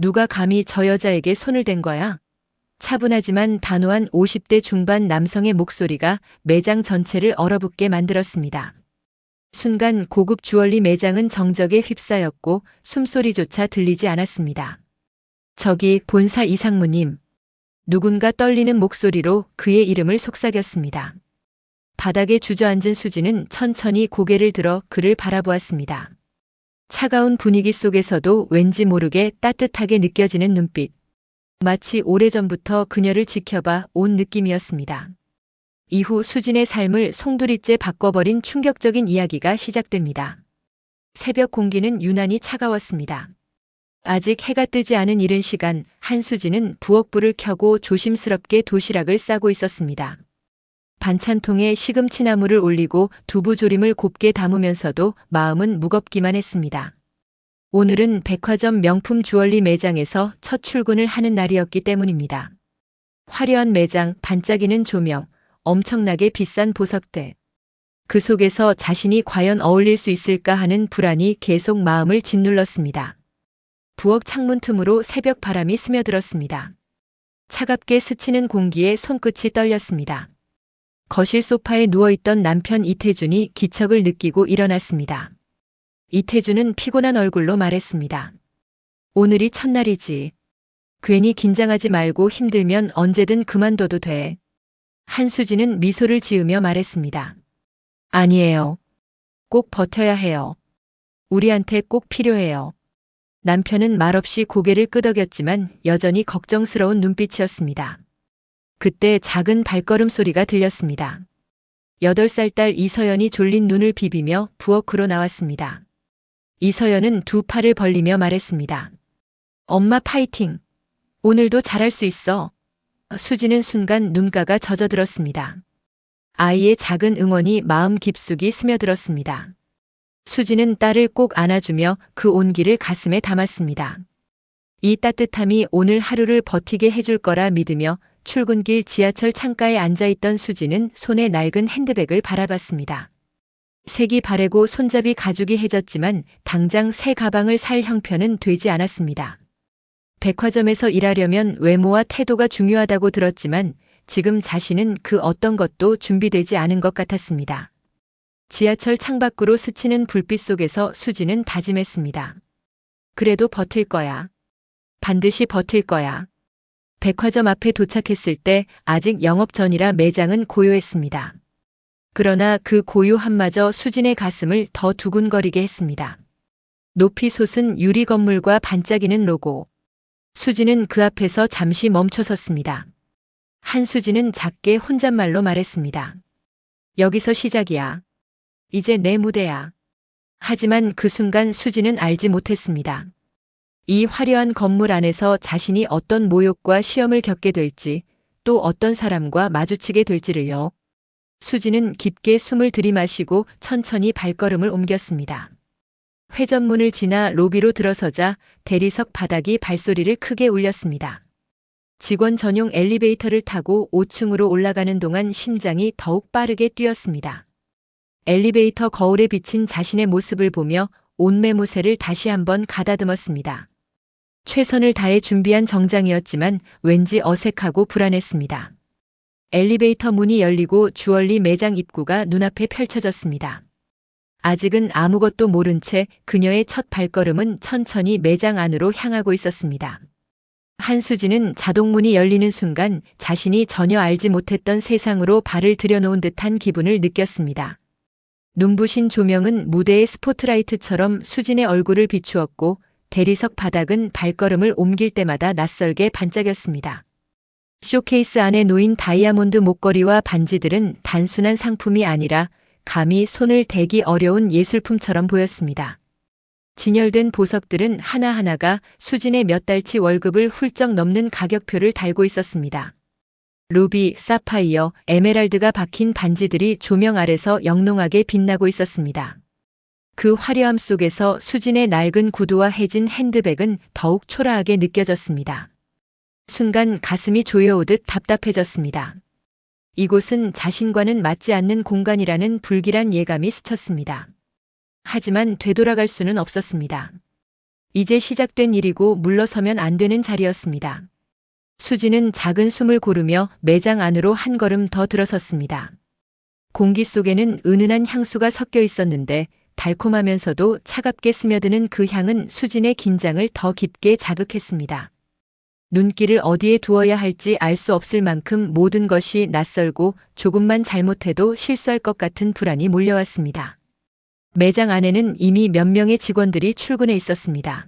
누가 감히 저 여자에게 손을 댄 거야? 차분하지만 단호한 50대 중반 남성의 목소리가 매장 전체를 얼어붙게 만들었습니다. 순간 고급 주얼리 매장은 정적에 휩싸였고 숨소리조차 들리지 않았습니다. 저기 본사 이상무님. 누군가 떨리는 목소리로 그의 이름을 속삭였습니다. 바닥에 주저앉은 수지는 천천히 고개를 들어 그를 바라보았습니다. 차가운 분위기 속에서도 왠지 모르게 따뜻하게 느껴지는 눈빛. 마치 오래전부터 그녀를 지켜봐 온 느낌이었습니다. 이후 수진의 삶을 송두리째 바꿔버린 충격적인 이야기가 시작됩니다. 새벽 공기는 유난히 차가웠습니다. 아직 해가 뜨지 않은 이른 시간 한수진은 부엌불을 켜고 조심스럽게 도시락을 싸고 있었습니다. 반찬통에 시금치나물을 올리고 두부조림을 곱게 담으면서도 마음은 무겁기만 했습니다. 오늘은 백화점 명품 주얼리 매장에서 첫 출근을 하는 날이었기 때문입니다. 화려한 매장, 반짝이는 조명, 엄청나게 비싼 보석들. 그 속에서 자신이 과연 어울릴 수 있을까 하는 불안이 계속 마음을 짓눌렀습니다. 부엌 창문 틈으로 새벽 바람이 스며들었습니다. 차갑게 스치는 공기에 손끝이 떨렸습니다. 거실 소파에 누워있던 남편 이태준이 기척을 느끼고 일어났습니다. 이태준은 피곤한 얼굴로 말했습니다. 오늘이 첫날이지. 괜히 긴장하지 말고 힘들면 언제든 그만둬도 돼. 한수진은 미소를 지으며 말했습니다. 아니에요. 꼭 버텨야 해요. 우리한테 꼭 필요해요. 남편은 말없이 고개를 끄덕였지만 여전히 걱정스러운 눈빛이었습니다. 그때 작은 발걸음 소리가 들렸습니다. 8살 딸 이서연이 졸린 눈을 비비며 부엌으로 나왔습니다. 이서연은 두 팔을 벌리며 말했습니다. 엄마 파이팅! 오늘도 잘할 수 있어. 수지는 순간 눈가가 젖어들었습니다. 아이의 작은 응원이 마음 깊숙이 스며들었습니다. 수지는 딸을 꼭 안아주며 그 온기를 가슴에 담았습니다. 이 따뜻함이 오늘 하루를 버티게 해줄 거라 믿으며 출근길 지하철 창가에 앉아있던 수지는 손에 낡은 핸드백을 바라봤습니다. 색이 바래고 손잡이 가죽이 해졌지만 당장 새 가방을 살 형편은 되지 않았습니다. 백화점에서 일하려면 외모와 태도가 중요하다고 들었지만 지금 자신은 그 어떤 것도 준비되지 않은 것 같았습니다. 지하철 창밖으로 스치는 불빛 속에서 수지는 다짐했습니다. 그래도 버틸 거야. 반드시 버틸 거야. 백화점 앞에 도착했을 때 아직 영업 전이라 매장은 고요했습니다. 그러나 그 고요함마저 수진의 가슴을 더 두근거리게 했습니다. 높이 솟은 유리 건물과 반짝이는 로고. 수지는 그 앞에서 잠시 멈춰섰습니다. 한수진은 작게 혼잣말로 말했습니다. 여기서 시작이야. 이제 내 무대야. 하지만 그 순간 수지는 알지 못했습니다. 이 화려한 건물 안에서 자신이 어떤 모욕과 시험을 겪게 될지, 또 어떤 사람과 마주치게 될지를요. 수지는 깊게 숨을 들이마시고 천천히 발걸음을 옮겼습니다. 회전문을 지나 로비로 들어서자 대리석 바닥이 발소리를 크게 울렸습니다. 직원 전용 엘리베이터를 타고 5층으로 올라가는 동안 심장이 더욱 빠르게 뛰었습니다. 엘리베이터 거울에 비친 자신의 모습을 보며 온매무새를 다시 한번 가다듬었습니다. 최선을 다해 준비한 정장이었지만 왠지 어색하고 불안했습니다. 엘리베이터 문이 열리고 주얼리 매장 입구가 눈앞에 펼쳐졌습니다. 아직은 아무것도 모른 채 그녀의 첫 발걸음은 천천히 매장 안으로 향하고 있었습니다. 한수진은 자동문이 열리는 순간 자신이 전혀 알지 못했던 세상으로 발을 들여놓은 듯한 기분을 느꼈습니다. 눈부신 조명은 무대의 스포트라이트처럼 수진의 얼굴을 비추었고 대리석 바닥은 발걸음을 옮길 때마다 낯설게 반짝였습니다. 쇼케이스 안에 놓인 다이아몬드 목걸이와 반지들은 단순한 상품이 아니라 감히 손을 대기 어려운 예술품처럼 보였습니다. 진열된 보석들은 하나하나가 수진의 몇 달치 월급을 훌쩍 넘는 가격표를 달고 있었습니다. 루비, 사파이어, 에메랄드가 박힌 반지들이 조명 아래서 영롱하게 빛나고 있었습니다. 그 화려함 속에서 수진의 낡은 구두와 해진 핸드백은 더욱 초라하게 느껴졌습니다. 순간 가슴이 조여오듯 답답해졌습니다. 이곳은 자신과는 맞지 않는 공간이라는 불길한 예감이 스쳤습니다. 하지만 되돌아갈 수는 없었습니다. 이제 시작된 일이고 물러서면 안 되는 자리였습니다. 수지는 작은 숨을 고르며 매장 안으로 한 걸음 더 들어섰습니다. 공기 속에는 은은한 향수가 섞여 있었는데 달콤하면서도 차갑게 스며드는 그 향은 수진의 긴장을 더 깊게 자극했습니다. 눈길을 어디에 두어야 할지 알 수 없을 만큼 모든 것이 낯설고 조금만 잘못해도 실수할 것 같은 불안이 몰려왔습니다. 매장 안에는 이미 몇 명의 직원들이 출근해 있었습니다.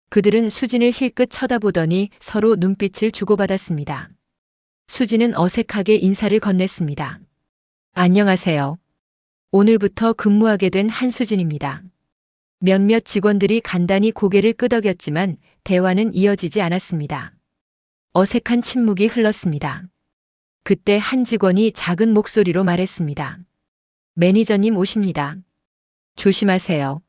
그들은 수진을 힐끗 쳐다보더니 서로 눈빛을 주고받았습니다. 수진은 어색하게 인사를 건넸습니다. 안녕하세요. 오늘부터 근무하게 된 한수진입니다. 몇몇 직원들이 간단히 고개를 끄덕였지만 대화는 이어지지 않았습니다. 어색한 침묵이 흘렀습니다. 그때 한 직원이 작은 목소리로 말했습니다. 매니저님 오십니다. 조심하세요.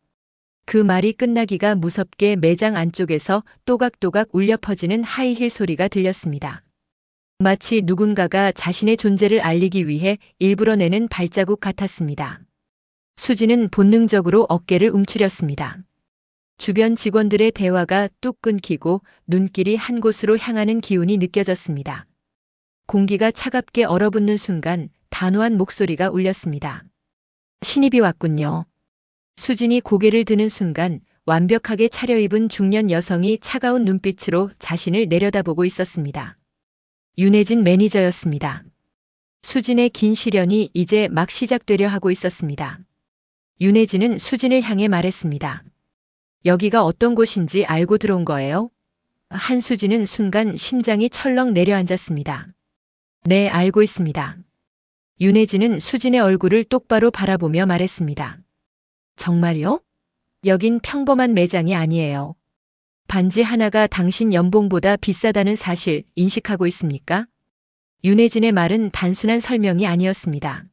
그 말이 끝나기가 무섭게 매장 안쪽에서 또각또각 울려 퍼지는 하이힐 소리가 들렸습니다. 마치 누군가가 자신의 존재를 알리기 위해 일부러 내는 발자국 같았습니다. 수지는 본능적으로 어깨를 움츠렸습니다. 주변 직원들의 대화가 뚝 끊기고 눈길이 한 곳으로 향하는 기운이 느껴졌습니다. 공기가 차갑게 얼어붙는 순간 단호한 목소리가 울렸습니다. 신입이 왔군요. 수진이 고개를 드는 순간 완벽하게 차려입은 중년 여성이 차가운 눈빛으로 자신을 내려다보고 있었습니다. 윤혜진 매니저였습니다. 수진의 긴 시련이 이제 막 시작되려 하고 있었습니다. 윤혜진은 수진을 향해 말했습니다. 여기가 어떤 곳인지 알고 들어온 거예요? 한수진은 순간 심장이 철렁 내려앉았습니다. 네, 알고 있습니다. 윤혜진은 수진의 얼굴을 똑바로 바라보며 말했습니다. 정말요? 여긴 평범한 매장이 아니에요. 반지 하나가 당신 연봉보다 비싸다는 사실 인식하고 있습니까? 윤혜진의 말은 단순한 설명이 아니었습니다.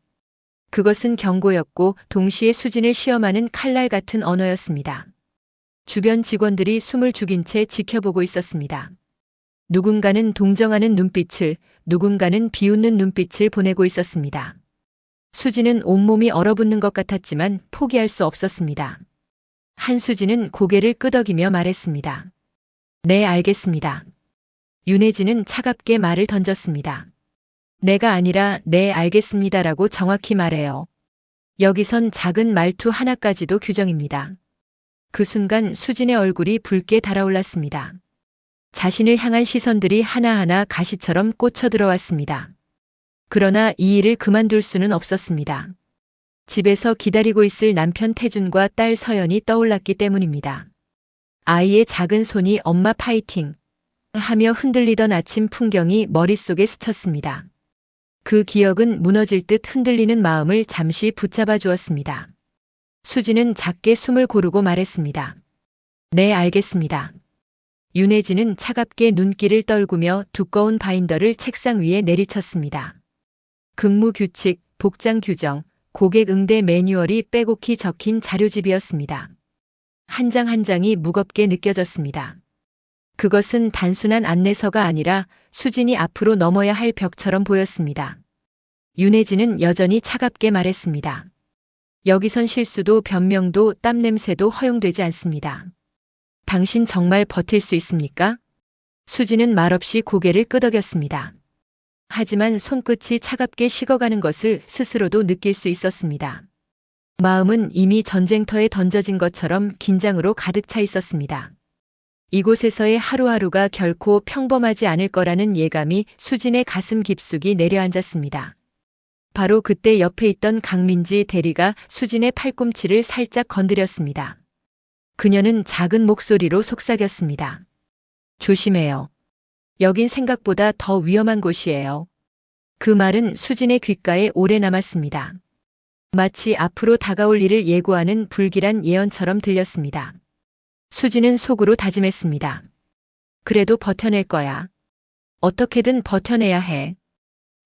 그것은 경고였고 동시에 수진을 시험하는 칼날 같은 언어였습니다. 주변 직원들이 숨을 죽인 채 지켜보고 있었습니다. 누군가는 동정하는 눈빛을, 누군가는 비웃는 눈빛을 보내고 있었습니다. 수지는 온몸이 얼어붙는 것 같았지만 포기할 수 없었습니다. 한수진은 고개를 끄덕이며 말했습니다. 네, 알겠습니다. 윤혜진은 차갑게 말을 던졌습니다. 내가 아니라 네, 알겠습니다라고 정확히 말해요. 여기선 작은 말투 하나까지도 규정입니다. 그 순간 수진의 얼굴이 붉게 달아올랐습니다. 자신을 향한 시선들이 하나하나 가시처럼 꽂혀 들어왔습니다. 그러나 이 일을 그만둘 수는 없었습니다. 집에서 기다리고 있을 남편 태준과 딸 서연이 떠올랐기 때문입니다. 아이의 작은 손이 엄마 파이팅 하며 흔들리던 아침 풍경이 머릿속에 스쳤습니다. 그 기억은 무너질 듯 흔들리는 마음을 잠시 붙잡아 주었습니다. 수지는 작게 숨을 고르고 말했습니다. 네, 알겠습니다. 윤혜진은 차갑게 눈길을 떨구며 두꺼운 바인더를 책상 위에 내리쳤습니다. 근무 규칙, 복장 규정, 고객 응대 매뉴얼이 빼곡히 적힌 자료집이었습니다. 한 장 한 장이 무겁게 느껴졌습니다. 그것은 단순한 안내서가 아니라 수진이 앞으로 넘어야 할 벽처럼 보였습니다. 윤혜진은 여전히 차갑게 말했습니다. 여기선 실수도 변명도 땀 냄새도 허용되지 않습니다. 당신 정말 버틸 수 있습니까? 수진은 말없이 고개를 끄덕였습니다. 하지만 손끝이 차갑게 식어가는 것을 스스로도 느낄 수 있었습니다. 마음은 이미 전쟁터에 던져진 것처럼 긴장으로 가득 차 있었습니다. 이곳에서의 하루하루가 결코 평범하지 않을 거라는 예감이 수진의 가슴 깊숙이 내려앉았습니다. 바로 그때 옆에 있던 강민지 대리가 수진의 팔꿈치를 살짝 건드렸습니다. 그녀는 작은 목소리로 속삭였습니다. 조심해요. 여긴 생각보다 더 위험한 곳이에요. 그 말은 수진의 귓가에 오래 남았습니다. 마치 앞으로 다가올 일을 예고하는 불길한 예언처럼 들렸습니다. 수진은 속으로 다짐했습니다. 그래도 버텨낼 거야. 어떻게든 버텨내야 해.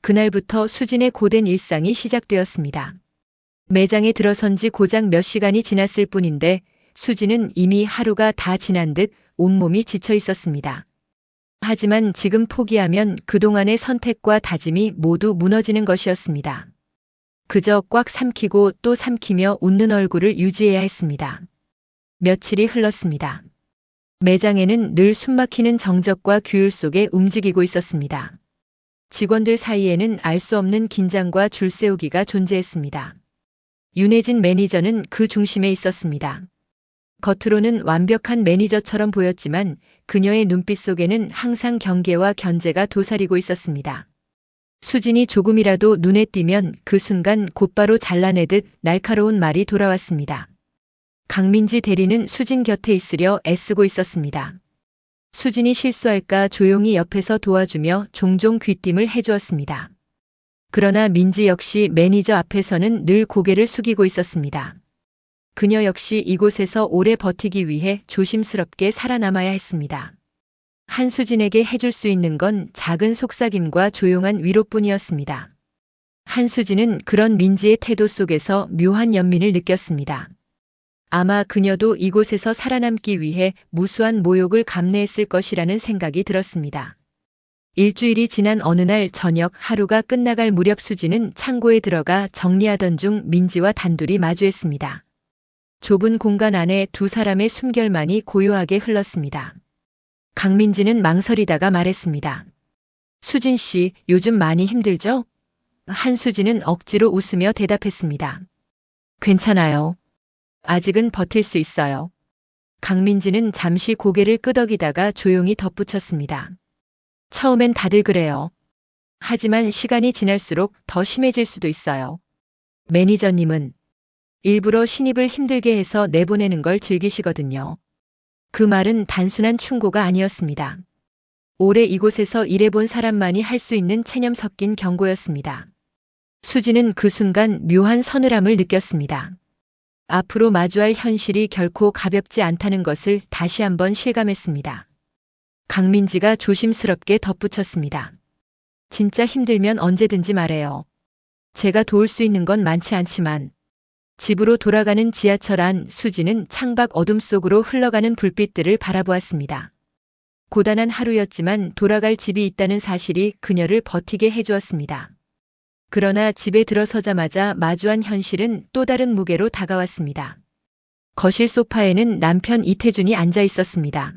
그날부터 수진의 고된 일상이 시작되었습니다. 매장에 들어선 지 고작 몇 시간이 지났을 뿐인데 수진은 이미 하루가 다 지난 듯 온몸이 지쳐 있었습니다. 하지만 지금 포기하면 그동안의 선택과 다짐이 모두 무너지는 것이었습니다. 그저 꽉 삼키고 또 삼키며 웃는 얼굴을 유지해야 했습니다. 며칠이 흘렀습니다. 매장에는 늘 숨막히는 정적과 규율 속에 움직이고 있었습니다. 직원들 사이에는 알 수 없는 긴장과 줄세우기가 존재했습니다. 윤혜진 매니저는 그 중심에 있었습니다. 겉으로는 완벽한 매니저처럼 보였지만 그녀의 눈빛 속에는 항상 경계와 견제가 도사리고 있었습니다. 수진이 조금이라도 눈에 띄면 그 순간 곧바로 잘라내듯 날카로운 말이 돌아왔습니다. 강민지 대리는 수진 곁에 있으려 애쓰고 있었습니다. 수진이 실수할까 조용히 옆에서 도와주며 종종 귀띔을 해주었습니다. 그러나 민지 역시 매니저 앞에서는 늘 고개를 숙이고 있었습니다. 그녀 역시 이곳에서 오래 버티기 위해 조심스럽게 살아남아야 했습니다. 한수진에게 해줄 수 있는 건 작은 속삭임과 조용한 위로뿐이었습니다. 한수진은 그런 민지의 태도 속에서 묘한 연민을 느꼈습니다. 아마 그녀도 이곳에서 살아남기 위해 무수한 모욕을 감내했을 것이라는 생각이 들었습니다. 일주일이 지난 어느 날 저녁 하루가 끝나갈 무렵 수진은 창고에 들어가 정리하던 중 민지와 단둘이 마주했습니다. 좁은 공간 안에 두 사람의 숨결만이 고요하게 흘렀습니다. 강민지는 망설이다가 말했습니다. 수진 씨, 요즘 많이 힘들죠? 한수진은 억지로 웃으며 대답했습니다. 괜찮아요. 아직은 버틸 수 있어요. 강민지는 잠시 고개를 끄덕이다가 조용히 덧붙였습니다. 처음엔 다들 그래요. 하지만 시간이 지날수록 더 심해질 수도 있어요. 매니저님은 일부러 신입을 힘들게 해서 내보내는 걸 즐기시거든요. 그 말은 단순한 충고가 아니었습니다. 오래 이곳에서 일해본 사람만이 할 수 있는 체념 섞인 경고였습니다. 수지는 그 순간 묘한 서늘함을 느꼈습니다. 앞으로 마주할 현실이 결코 가볍지 않다는 것을 다시 한번 실감했습니다. 강민지가 조심스럽게 덧붙였습니다. 진짜 힘들면 언제든지 말해요. 제가 도울 수 있는 건 많지 않지만. 집으로 돌아가는 지하철 안 수지는 창밖 어둠 속으로 흘러가는 불빛들을 바라보았습니다. 고단한 하루였지만 돌아갈 집이 있다는 사실이 그녀를 버티게 해주었습니다. 그러나 집에 들어서자마자 마주한 현실은 또 다른 무게로 다가왔습니다. 거실 소파에는 남편 이태준이 앉아 있었습니다.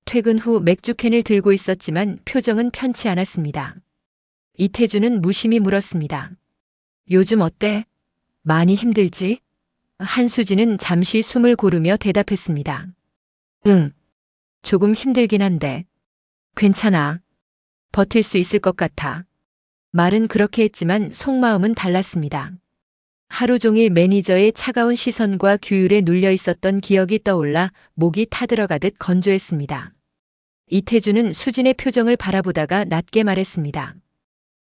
퇴근 후 맥주캔을 들고 있었지만 표정은 편치 않았습니다. 이태준은 무심히 물었습니다. 요즘 어때? 많이 힘들지? 한수진은 잠시 숨을 고르며 대답했습니다. 응. 조금 힘들긴 한데. 괜찮아. 버틸 수 있을 것 같아. 말은 그렇게 했지만 속마음은 달랐습니다. 하루 종일 매니저의 차가운 시선과 규율에 눌려 있었던 기억이 떠올라 목이 타들어가듯 건조했습니다. 이태준은 수진의 표정을 바라보다가 낮게 말했습니다.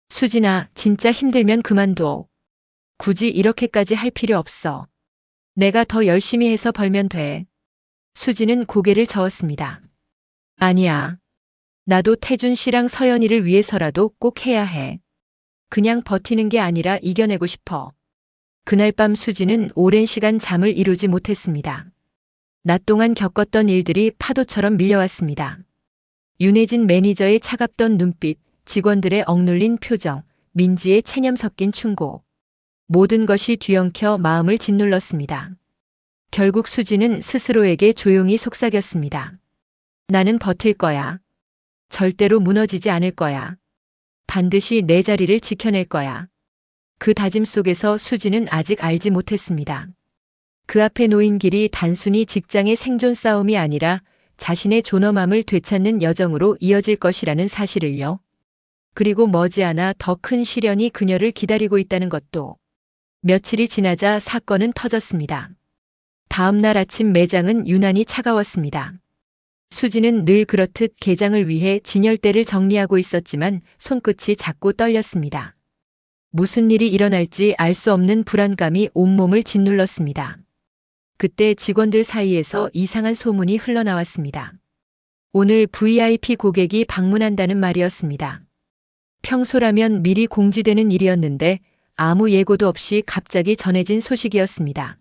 수진아, 진짜 힘들면 그만둬. 굳이 이렇게까지 할 필요 없어. 내가 더 열심히 해서 벌면 돼. 수진은 고개를 저었습니다. 아니야. 나도 태준 씨랑 서연이를 위해서라도 꼭 해야 해. 그냥 버티는 게 아니라 이겨내고 싶어. 그날 밤 수진은 오랜 시간 잠을 이루지 못했습니다. 낮 동안 겪었던 일들이 파도처럼 밀려왔습니다. 윤혜진 매니저의 차갑던 눈빛, 직원들의 억눌린 표정, 민지의 체념 섞인 충고. 모든 것이 뒤엉켜 마음을 짓눌렀습니다. 결국 수지는 스스로에게 조용히 속삭였습니다. 나는 버틸 거야. 절대로 무너지지 않을 거야. 반드시 내 자리를 지켜낼 거야. 그 다짐 속에서 수지는 아직 알지 못했습니다. 그 앞에 놓인 길이 단순히 직장의 생존 싸움이 아니라 자신의 존엄함을 되찾는 여정으로 이어질 것이라는 사실을요. 그리고 머지않아 더 큰 시련이 그녀를 기다리고 있다는 것도. 며칠이 지나자 사건은 터졌습니다. 다음 날 아침 매장은 유난히 차가웠습니다. 수지는 늘 그렇듯 개장을 위해 진열대를 정리하고 있었지만 손끝이 자꾸 떨렸습니다. 무슨 일이 일어날지 알 수 없는 불안감이 온몸을 짓눌렀습니다. 그때 직원들 사이에서 이상한 소문이 흘러나왔습니다. 오늘 VIP 고객이 방문한다는 말이었습니다. 평소라면 미리 공지되는 일이었는데 아무 예고도 없이 갑자기 전해진 소식이었습니다.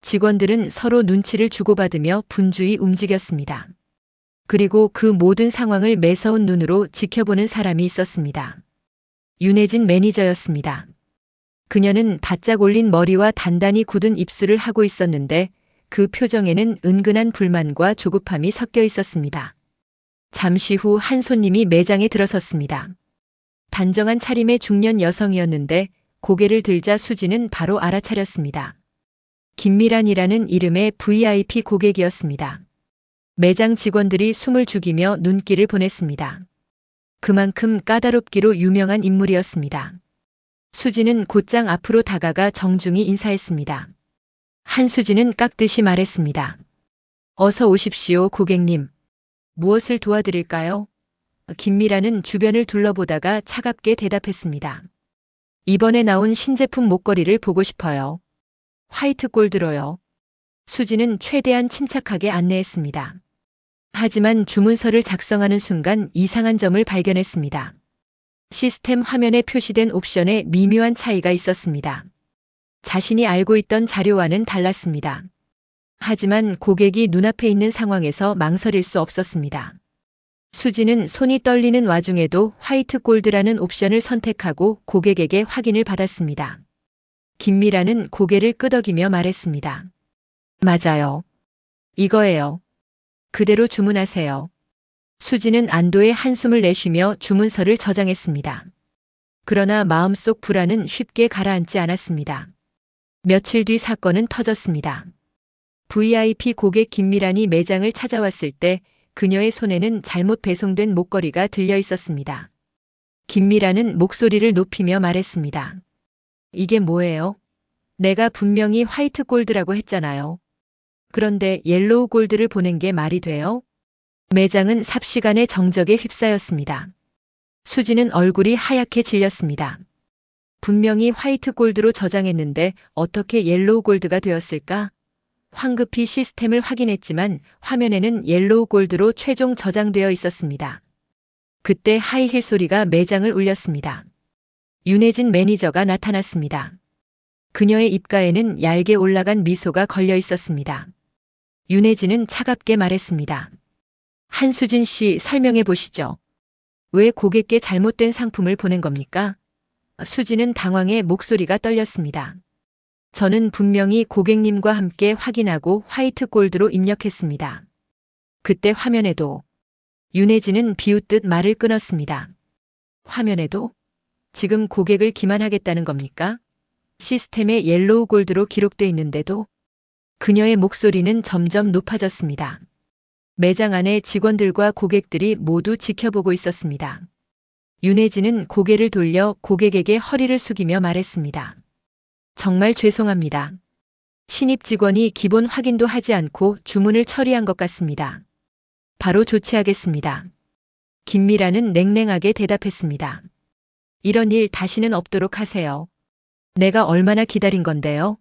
직원들은 서로 눈치를 주고받으며 분주히 움직였습니다. 그리고 그 모든 상황을 매서운 눈으로 지켜보는 사람이 있었습니다. 윤혜진 매니저였습니다. 그녀는 바짝 올린 머리와 단단히 굳은 입술을 하고 있었는데 그 표정에는 은근한 불만과 조급함이 섞여 있었습니다. 잠시 후 한 손님이 매장에 들어섰습니다. 단정한 차림의 중년 여성이었는데 고개를 들자 수지는 바로 알아차렸습니다. 김미란이라는 이름의 VIP 고객이었습니다. 매장 직원들이 숨을 죽이며 눈길을 보냈습니다. 그만큼 까다롭기로 유명한 인물이었습니다. 수지는 곧장 앞으로 다가가 정중히 인사했습니다. 한수지는 깍듯이 말했습니다. 어서 오십시오, 고객님. 무엇을 도와드릴까요? 김미라는 주변을 둘러보다가 차갑게 대답했습니다. 이번에 나온 신제품 목걸이를 보고 싶어요. 화이트 골드로요. 수지는 최대한 침착하게 안내했습니다. 하지만 주문서를 작성하는 순간 이상한 점을 발견했습니다. 시스템 화면에 표시된 옵션에 미묘한 차이가 있었습니다. 자신이 알고 있던 자료와는 달랐습니다. 하지만 고객이 눈앞에 있는 상황에서 망설일 수 없었습니다. 수지는 손이 떨리는 와중에도 화이트 골드라는 옵션을 선택하고 고객에게 확인을 받았습니다. 김미라는 고개를 끄덕이며 말했습니다. 맞아요. 이거예요. 그대로 주문하세요. 수지는 안도의 한숨을 내쉬며 주문서를 저장했습니다. 그러나 마음속 불안은 쉽게 가라앉지 않았습니다. 며칠 뒤 사건은 터졌습니다. VIP 고객 김미란이 매장을 찾아왔을 때 그녀의 손에는 잘못 배송된 목걸이가 들려 있었습니다. 김미란은 목소리를 높이며 말했습니다. 이게 뭐예요? 내가 분명히 화이트 골드라고 했잖아요. 그런데 옐로우 골드를 보낸 게 말이 돼요? 매장은 삽시간에 정적에 휩싸였습니다. 수지는 얼굴이 하얗게 질렸습니다. 분명히 화이트 골드로 저장했는데 어떻게 옐로우 골드가 되었을까? 황급히 시스템을 확인했지만 화면에는 옐로우 골드로 최종 저장되어 있었습니다. 그때 하이힐 소리가 매장을 울렸습니다. 윤혜진 매니저가 나타났습니다. 그녀의 입가에는 얇게 올라간 미소가 걸려 있었습니다. 윤혜진은 차갑게 말했습니다. 한수진 씨, 설명해 보시죠. 왜 고객께 잘못된 상품을 보낸 겁니까? 수지는 당황해 목소리가 떨렸습니다. 저는 분명히 고객님과 함께 확인하고 화이트 골드로 입력했습니다. 그때 화면에도 윤혜진은 비웃듯 말을 끊었습니다. 화면에도? 지금 고객을 기만하겠다는 겁니까? 시스템에 옐로우 골드로 기록돼 있는데도? 그녀의 목소리는 점점 높아졌습니다. 매장 안에 직원들과 고객들이 모두 지켜보고 있었습니다. 윤혜진은 고개를 돌려 고객에게 허리를 숙이며 말했습니다. 정말 죄송합니다. 신입 직원이 기본 확인도 하지 않고 주문을 처리한 것 같습니다. 바로 조치하겠습니다. 김미라는 냉랭하게 대답했습니다. 이런 일 다시는 없도록 하세요. 내가 얼마나 기다린 건데요.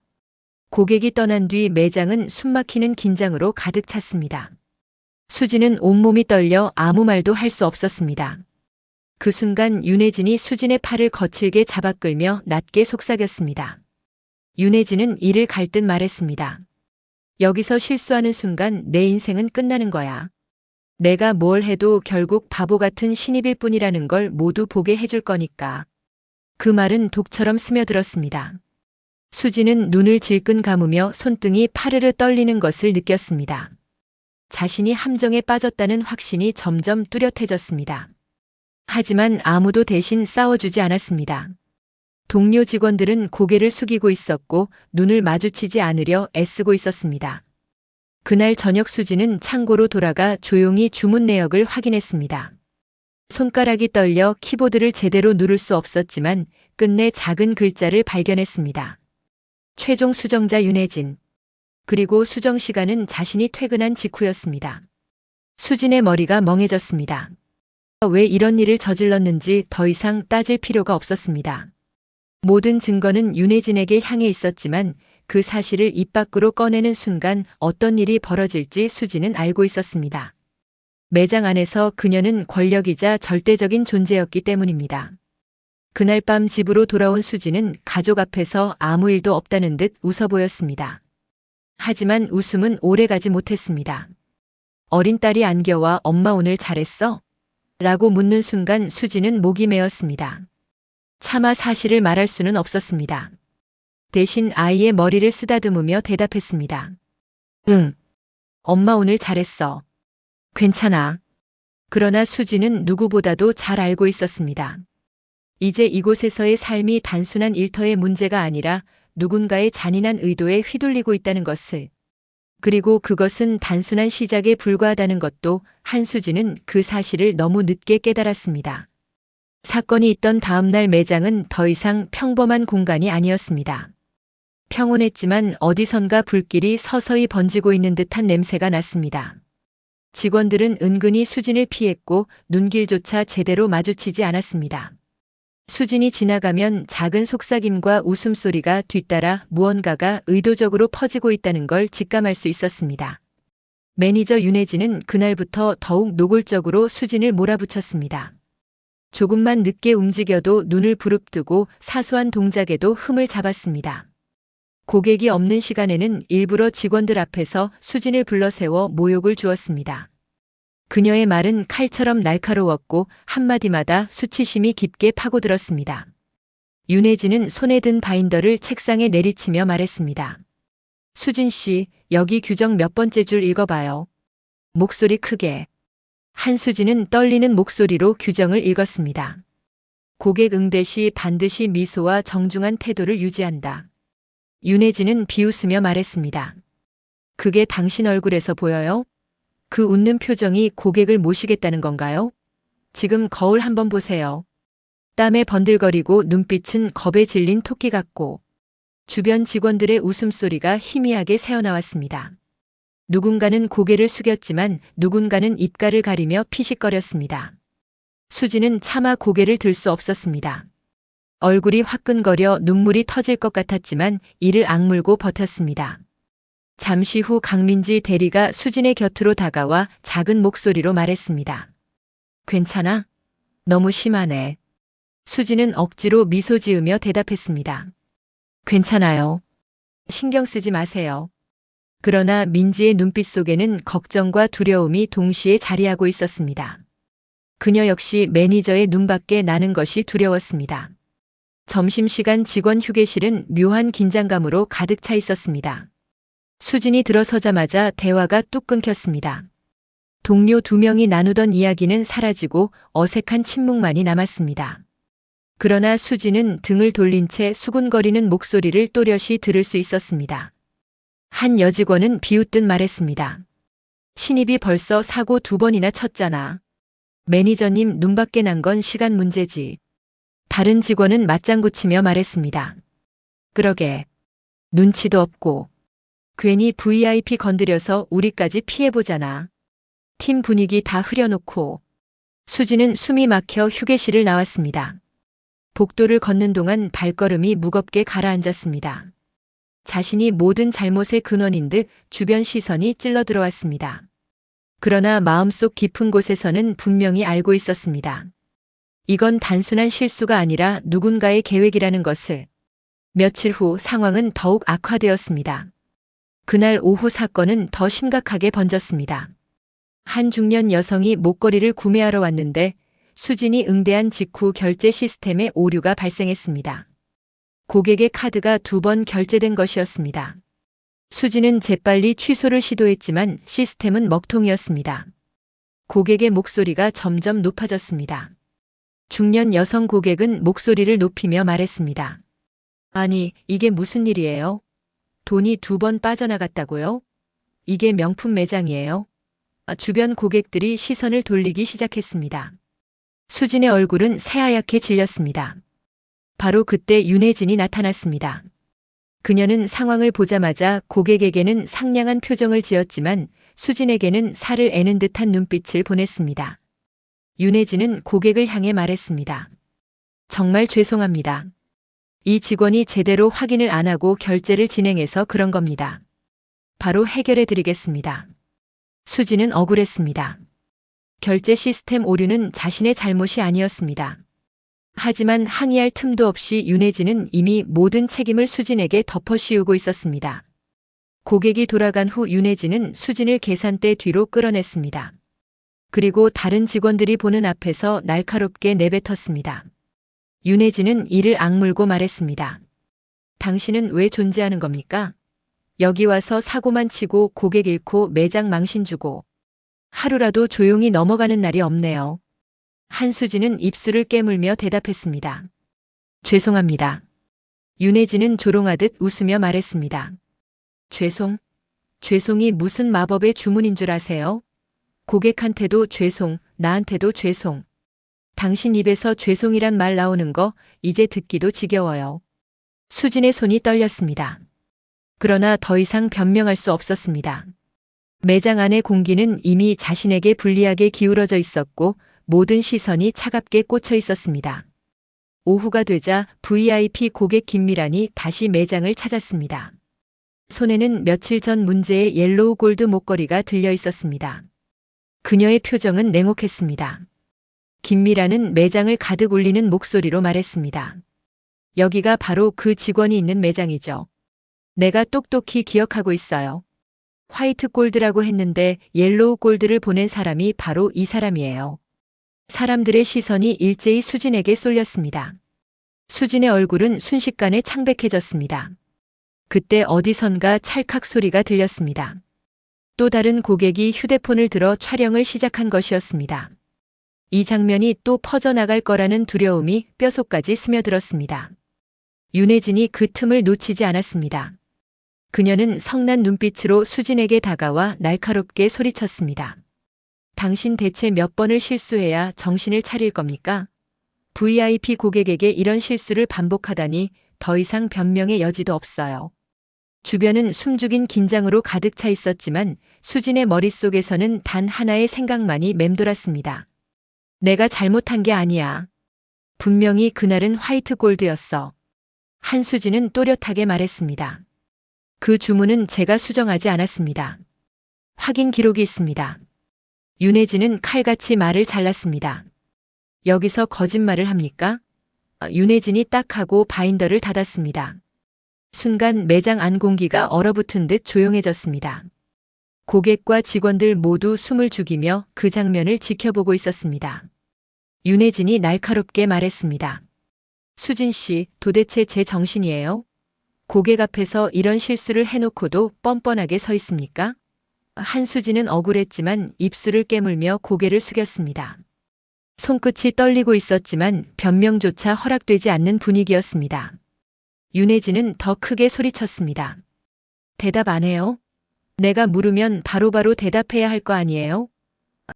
고객이 떠난 뒤 매장은 숨막히는 긴장으로 가득 찼습니다. 수지는 온몸이 떨려 아무 말도 할 수 없었습니다. 그 순간 윤혜진이 수진의 팔을 거칠게 잡아 끌며 낮게 속삭였습니다. 윤혜진은 이를 갈 듯 말했습니다. 여기서 실수하는 순간 내 인생은 끝나는 거야. 내가 뭘 해도 결국 바보 같은 신입일 뿐이라는 걸 모두 보게 해줄 거니까. 그 말은 독처럼 스며들었습니다. 수지는 눈을 질끈 감으며 손등이 파르르 떨리는 것을 느꼈습니다. 자신이 함정에 빠졌다는 확신이 점점 뚜렷해졌습니다. 하지만 아무도 대신 싸워주지 않았습니다. 동료 직원들은 고개를 숙이고 있었고 눈을 마주치지 않으려 애쓰고 있었습니다. 그날 저녁 수지는 창고로 돌아가 조용히 주문 내역을 확인했습니다. 손가락이 떨려 키보드를 제대로 누를 수 없었지만 끝내 작은 글자를 발견했습니다. 최종 수정자 윤혜진. 그리고 수정 시간은 자신이 퇴근한 직후였습니다. 수진의 머리가 멍해졌습니다. 왜 이런 일을 저질렀는지 더 이상 따질 필요가 없었습니다. 모든 증거는 윤혜진에게 향해 있었지만 그 사실을 입 밖으로 꺼내는 순간 어떤 일이 벌어질지 수지는 알고 있었습니다. 매장 안에서 그녀는 권력이자 절대적인 존재였기 때문입니다. 그날 밤 집으로 돌아온 수지는 가족 앞에서 아무 일도 없다는 듯 웃어 보였습니다. 하지만 웃음은 오래가지 못했습니다. 어린 딸이 안겨와 엄마 오늘 잘했어? 라고 묻는 순간 수지는 목이 메었습니다. 차마 사실을 말할 수는 없었습니다. 대신 아이의 머리를 쓰다듬으며 대답했습니다. 응. 엄마 오늘 잘했어. 괜찮아. 그러나 수지는 누구보다도 잘 알고 있었습니다. 이제 이곳에서의 삶이 단순한 일터의 문제가 아니라 누군가의 잔인한 의도에 휘둘리고 있다는 것을, 그리고 그것은 단순한 시작에 불과하다는 것도 한수지는 그 사실을 너무 늦게 깨달았습니다. 사건이 있던 다음 날 매장은 더 이상 평범한 공간이 아니었습니다. 평온했지만 어디선가 불길이 서서히 번지고 있는 듯한 냄새가 났습니다. 직원들은 은근히 수진을 피했고 눈길조차 제대로 마주치지 않았습니다. 수진이 지나가면 작은 속삭임과 웃음소리가 뒤따라 무언가가 의도적으로 퍼지고 있다는 걸 직감할 수 있었습니다. 매니저 윤혜진은 그날부터 더욱 노골적으로 수진을 몰아붙였습니다. 조금만 늦게 움직여도 눈을 부릅뜨고 사소한 동작에도 흠을 잡았습니다. 고객이 없는 시간에는 일부러 직원들 앞에서 수진을 불러세워 모욕을 주었습니다. 그녀의 말은 칼처럼 날카로웠고 한마디마다 수치심이 깊게 파고들었습니다. 윤혜진은 손에 든 바인더를 책상에 내리치며 말했습니다. 수진 씨, 여기 규정 몇 번째 줄 읽어봐요. 목소리 크게. 한수진은 떨리는 목소리로 규정을 읽었습니다. 고객 응대 시 반드시 미소와 정중한 태도를 유지한다. 윤혜진은 비웃으며 말했습니다. 그게 당신 얼굴에서 보여요? 그 웃는 표정이 고객을 모시겠다는 건가요? 지금 거울 한번 보세요. 땀에 번들거리고 눈빛은 겁에 질린 토끼 같고 주변 직원들의 웃음소리가 희미하게 새어나왔습니다. 누군가는 고개를 숙였지만 누군가는 입가를 가리며 피식거렸습니다. 수지는 차마 고개를 들 수 없었습니다. 얼굴이 화끈거려 눈물이 터질 것 같았지만 이를 악물고 버텼습니다. 잠시 후 강민지 대리가 수진의 곁으로 다가와 작은 목소리로 말했습니다. 괜찮아? 너무 심하네. 수진은 억지로 미소 지으며 대답했습니다. 괜찮아요. 신경 쓰지 마세요. 그러나 민지의 눈빛 속에는 걱정과 두려움이 동시에 자리하고 있었습니다. 그녀 역시 매니저의 눈밖에 나는 것이 두려웠습니다. 점심시간 직원 휴게실은 묘한 긴장감으로 가득 차 있었습니다. 수진이 들어서자마자 대화가 뚝 끊겼습니다. 동료 2명이 나누던 이야기는 사라지고 어색한 침묵만이 남았습니다. 그러나 수진은 등을 돌린 채 수군거리는 목소리를 또렷이 들을 수 있었습니다. 한 여직원은 비웃듯 말했습니다. 신입이 벌써 사고 2번이나 쳤잖아. 매니저님 눈밖에 난 건 시간 문제지. 다른 직원은 맞장구 치며 말했습니다. 그러게. 눈치도 없고. 괜히 VIP 건드려서 우리까지 피해보잖아. 팀 분위기 다 흐려놓고. 수지는 숨이 막혀 휴게실을 나왔습니다. 복도를 걷는 동안 발걸음이 무겁게 가라앉았습니다. 자신이 모든 잘못의 근원인 듯 주변 시선이 찔러 들어왔습니다. 그러나 마음속 깊은 곳에서는 분명히 알고 있었습니다. 이건 단순한 실수가 아니라 누군가의 계획이라는 것을. 며칠 후 상황은 더욱 악화되었습니다. 그날 오후 사건은 더 심각하게 번졌습니다. 한 중년 여성이 목걸이를 구매하러 왔는데 수진이 응대한 직후 결제 시스템에 오류가 발생했습니다. 고객의 카드가 2번 결제된 것이었습니다. 수진은 재빨리 취소를 시도했지만 시스템은 먹통이었습니다. 고객의 목소리가 점점 높아졌습니다. 중년 여성 고객은 목소리를 높이며 말했습니다. 아니, 이게 무슨 일이에요? 돈이 2번 빠져나갔다고요? 이게 명품 매장이에요? 주변 고객들이 시선을 돌리기 시작했습니다. 수진의 얼굴은 새하얗게 질렸습니다. 바로 그때 윤혜진이 나타났습니다. 그녀는 상황을 보자마자 고객에게는 상냥한 표정을 지었지만 수진에게는 살을 애는 듯한 눈빛을 보냈습니다. 윤혜진은 고객을 향해 말했습니다. 정말 죄송합니다. 이 직원이 제대로 확인을 안 하고 결제를 진행해서 그런 겁니다. 바로 해결해 드리겠습니다. 수진은 억울했습니다. 결제 시스템 오류는 자신의 잘못이 아니었습니다. 하지만 항의할 틈도 없이 윤혜진은 이미 모든 책임을 수진에게 덮어씌우고 있었습니다. 고객이 돌아간 후 윤혜진은 수진을 계산대 뒤로 끌어냈습니다. 그리고 다른 직원들이 보는 앞에서 날카롭게 내뱉었습니다. 윤혜진은 이를 악물고 말했습니다. 당신은 왜 존재하는 겁니까? 여기 와서 사고만 치고 고객 잃고 매장 망신 주고 하루라도 조용히 넘어가는 날이 없네요. 한수진은 입술을 깨물며 대답했습니다. 죄송합니다. 윤혜진은 조롱하듯 웃으며 말했습니다. 죄송이 무슨 마법의 주문인 줄 아세요? 고객한테도 죄송, 나한테도 죄송. 당신 입에서 죄송이란 말 나오는 거 이제 듣기도 지겨워요. 수진의 손이 떨렸습니다. 그러나 더 이상 변명할 수 없었습니다. 매장 안의 공기는 이미 자신에게 불리하게 기울어져 있었고 모든 시선이 차갑게 꽂혀 있었습니다. 오후가 되자 VIP 고객 김미란이 다시 매장을 찾았습니다. 손에는 며칠 전 문제의 옐로우 골드 목걸이가 들려 있었습니다. 그녀의 표정은 냉혹했습니다. 김미란은 매장을 가득 울리는 목소리로 말했습니다. 여기가 바로 그 직원이 있는 매장이죠. 내가 똑똑히 기억하고 있어요. 화이트 골드라고 했는데 옐로우 골드를 보낸 사람이 바로 이 사람이에요. 사람들의 시선이 일제히 수진에게 쏠렸습니다. 수진의 얼굴은 순식간에 창백해졌습니다. 그때 어디선가 찰칵 소리가 들렸습니다. 또 다른 고객이 휴대폰을 들어 촬영을 시작한 것이었습니다. 이 장면이 또 퍼져나갈 거라는 두려움이 뼛속까지 스며들었습니다. 윤혜진이 그 틈을 놓치지 않았습니다. 그녀는 성난 눈빛으로 수진에게 다가와 날카롭게 소리쳤습니다. 당신 대체 몇 번을 실수해야 정신을 차릴 겁니까? VIP 고객에게 이런 실수를 반복하다니 더 이상 변명의 여지도 없어요. 주변은 숨죽인 긴장으로 가득 차 있었지만 수진의 머릿속에서는 단 하나의 생각만이 맴돌았습니다. 내가 잘못한 게 아니야. 분명히 그날은 화이트 골드였어. 한수진은 또렷하게 말했습니다. 그 주문은 제가 수정하지 않았습니다. 확인 기록이 있습니다. 윤혜진은 칼같이 말을 잘랐습니다. 여기서 거짓말을 합니까? 윤혜진이 딱 하고 바인더를 닫았습니다. 순간 매장 안 공기가 얼어붙은 듯 조용해졌습니다. 고객과 직원들 모두 숨을 죽이며 그 장면을 지켜보고 있었습니다. 윤혜진이 날카롭게 말했습니다. 수진 씨, 도대체 제 정신이에요? 고객 앞에서 이런 실수를 해놓고도 뻔뻔하게 서 있습니까? 한수진은 억울했지만 입술을 깨물며 고개를 숙였습니다. 손끝이 떨리고 있었지만 변명조차 허락되지 않는 분위기였습니다. 윤혜진은 더 크게 소리쳤습니다. 대답 안 해요? 내가 물으면 바로바로 대답해야 할 거 아니에요?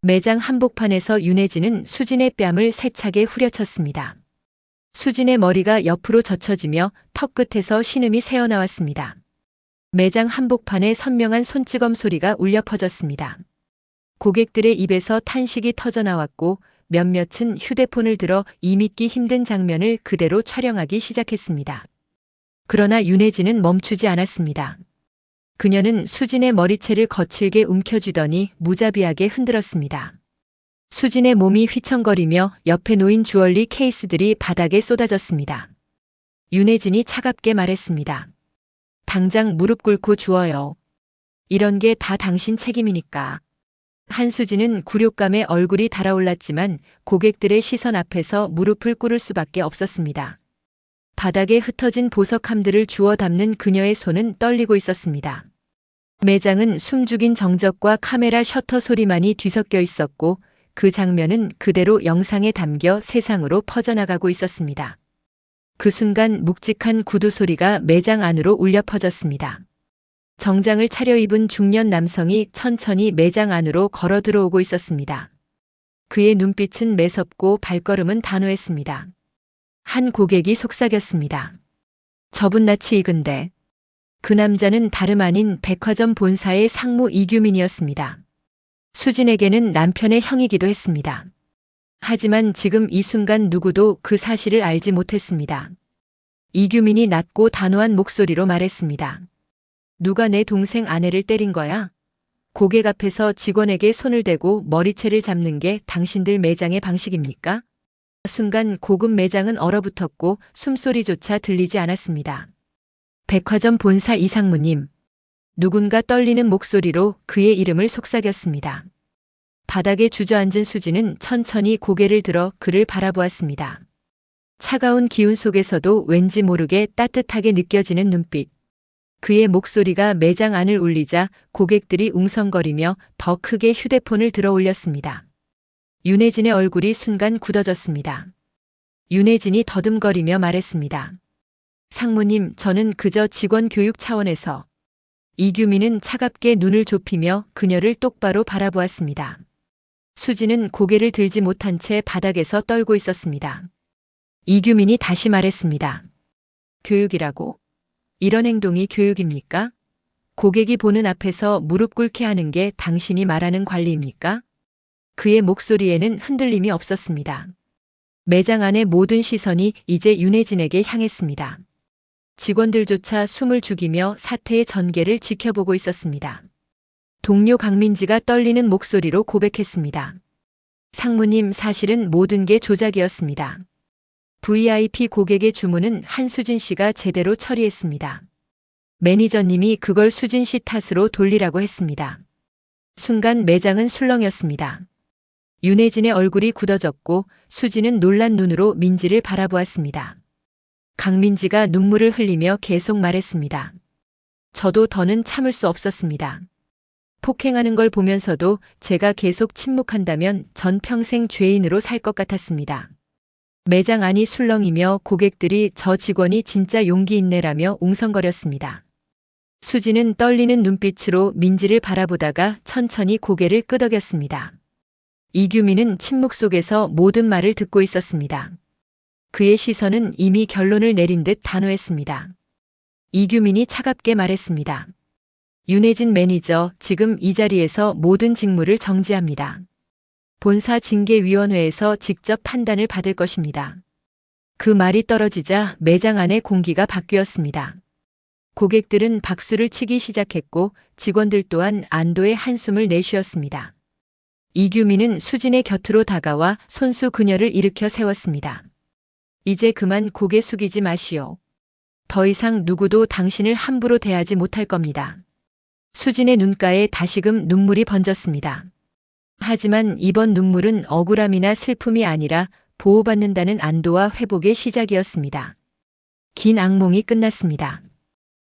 매장 한복판에서 윤혜진은 수진의 뺨을 세차게 후려쳤습니다. 수진의 머리가 옆으로 젖혀지며 턱끝에서 신음이 새어나왔습니다. 매장 한복판에 선명한 손찌검 소리가 울려 퍼졌습니다. 고객들의 입에서 탄식이 터져나왔고 몇몇은 휴대폰을 들어 이믿기 힘든 장면을 그대로 촬영하기 시작했습니다. 그러나 윤혜진은 멈추지 않았습니다. 그녀는 수진의 머리채를 거칠게 움켜쥐더니 무자비하게 흔들었습니다. 수진의 몸이 휘청거리며 옆에 놓인 주얼리 케이스들이 바닥에 쏟아졌습니다. 윤혜진이 차갑게 말했습니다. 당장 무릎 꿇고 주어요. 이런 게 다 당신 책임이니까. 한수진은 굴욕감에 얼굴이 달아올랐지만 고객들의 시선 앞에서 무릎을 꿇을 수밖에 없었습니다. 바닥에 흩어진 보석함들을 주워 담는 그녀의 손은 떨리고 있었습니다. 매장은 숨죽인 정적과 카메라 셔터 소리만이 뒤섞여 있었고 그 장면은 그대로 영상에 담겨 세상으로 퍼져나가고 있었습니다. 그 순간 묵직한 구두 소리가 매장 안으로 울려 퍼졌습니다. 정장을 차려입은 중년 남성이 천천히 매장 안으로 걸어 들어오고 있었습니다. 그의 눈빛은 매섭고 발걸음은 단호했습니다. 한 고객이 속삭였습니다. 저분 낯이 익은데. 그 남자는 다름 아닌 백화점 본사의 상무 이규민이었습니다. 수진에게는 남편의 형이기도 했습니다. 하지만 지금 이 순간 누구도 그 사실을 알지 못했습니다. 이규민이 낮고 단호한 목소리로 말했습니다. 누가 내 동생 아내를 때린 거야? 고객 앞에서 직원에게 손을 대고 머리채를 잡는 게 당신들 매장의 방식입니까? 순간 고급 매장은 얼어붙었고 숨소리조차 들리지 않았습니다. 백화점 본사 이상무님. 누군가 떨리는 목소리로 그의 이름을 속삭였습니다. 바닥에 주저앉은 수진은 천천히 고개를 들어 그를 바라보았습니다. 차가운 기운 속에서도 왠지 모르게 따뜻하게 느껴지는 눈빛. 그의 목소리가 매장 안을 울리자 고객들이 웅성거리며 더 크게 휴대폰을 들어 올렸습니다. 윤혜진의 얼굴이 순간 굳어졌습니다. 윤혜진이 더듬거리며 말했습니다. 상무님, 저는 그저 직원 교육 차원에서. 이규민은 차갑게 눈을 좁히며 그녀를 똑바로 바라보았습니다. 수지는 고개를 들지 못한 채 바닥에서 떨고 있었습니다. 이규민이 다시 말했습니다. 교육이라고? 이런 행동이 교육입니까? 고객이 보는 앞에서 무릎 꿇게 하는 게 당신이 말하는 관리입니까? 그의 목소리에는 흔들림이 없었습니다. 매장 안의 모든 시선이 이제 윤혜진에게 향했습니다. 직원들조차 숨을 죽이며 사태의 전개를 지켜보고 있었습니다. 동료 강민지가 떨리는 목소리로 고백했습니다. 상무님, 사실은 모든 게 조작이었습니다. VIP 고객의 주문은 한수진 씨가 제대로 처리했습니다. 매니저님이 그걸 수진 씨 탓으로 돌리라고 했습니다. 순간 매장은 술렁였습니다. 윤혜진의 얼굴이 굳어졌고 수지는 놀란 눈으로 민지를 바라보았습니다. 강민지가 눈물을 흘리며 계속 말했습니다. 저도 더는 참을 수 없었습니다. 폭행하는 걸 보면서도 제가 계속 침묵한다면 전 평생 죄인으로 살 것 같았습니다. 매장 안이 술렁이며 고객들이 저 직원이 진짜 용기 있네라며 웅성거렸습니다. 수지는 떨리는 눈빛으로 민지를 바라보다가 천천히 고개를 끄덕였습니다. 이규민은 침묵 속에서 모든 말을 듣고 있었습니다. 그의 시선은 이미 결론을 내린 듯 단호했습니다. 이규민이 차갑게 말했습니다. 윤혜진 매니저, 지금 이 자리에서 모든 직무를 정지합니다. 본사 징계위원회에서 직접 판단을 받을 것입니다. 그 말이 떨어지자 매장 안의 공기가 바뀌었습니다. 고객들은 박수를 치기 시작했고 직원들 또한 안도의 한숨을 내쉬었습니다. 이규민은 수진의 곁으로 다가와 손수 그녀를 일으켜 세웠습니다. 이제 그만 고개 숙이지 마시오. 더 이상 누구도 당신을 함부로 대하지 못할 겁니다. 수진의 눈가에 다시금 눈물이 번졌습니다. 하지만 이번 눈물은 억울함이나 슬픔이 아니라 보호받는다는 안도와 회복의 시작이었습니다. 긴 악몽이 끝났습니다.